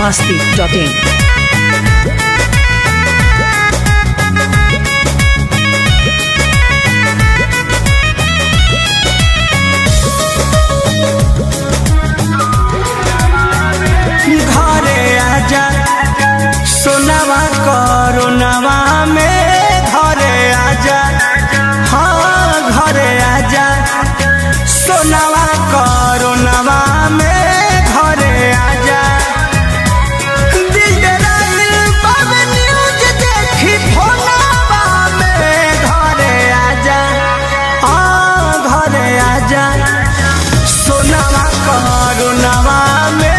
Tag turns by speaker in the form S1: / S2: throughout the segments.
S1: biharmasti.in।
S2: घरे आजा सोनावा कोरोनावा में घरे आजा, हाँ घरे आजा सोनावा कोरोनावा में घरे आजा। न्यूज देखी फोनावा में घरे आजा, हाँ घरे आजा सोनावा कोरोनावा में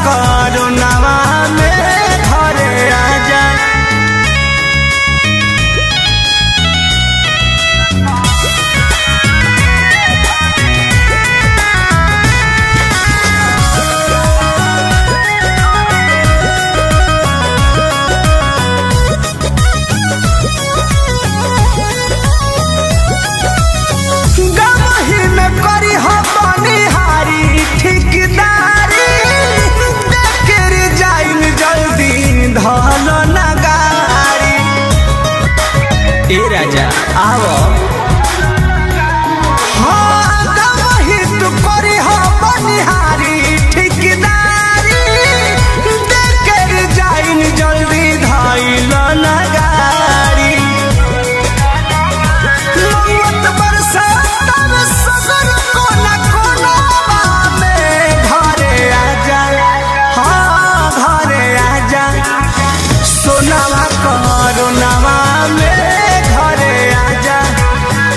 S2: कोरोनावा में घरे आजा। गमही में करी हो बनिहारी ठेकेदारी, धल नगारी। ए राजा आओ, हाँ गमही तू करी हो बनिहारी ठेकेदारी, देकर जाइन जल्दी धइल नगारी। मत बरसात सगर कोना कोनावा में घरे आजा, हाँ घरे आजा सोनावा कोरोनावा में घरे आजा,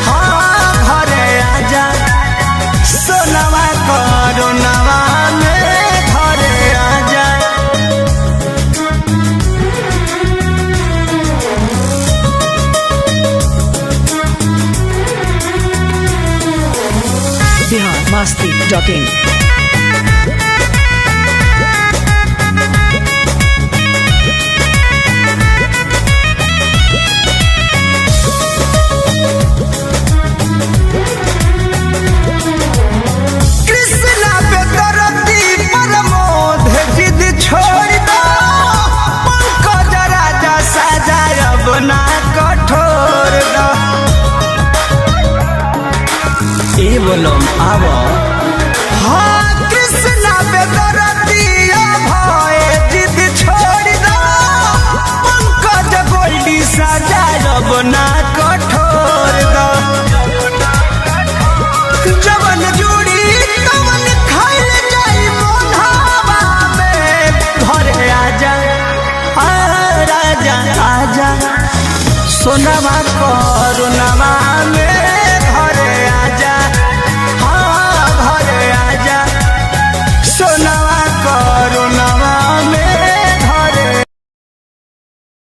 S2: हाँ घरे आजा सोनावा कोरोनावा में घरे आजा।
S1: biharmasti.in।
S2: ना कठोर दा ए बोलो आवो, हाँ कृष्णा बेदरदिया भय जिद छोड़ दो, पंकज गोल्डी सजायब ना कठोर दा। जवन जुड़ी तवन खाइल जाई मोधावा में घरे आजा, राजा आजा सोनावा कोरोनावा में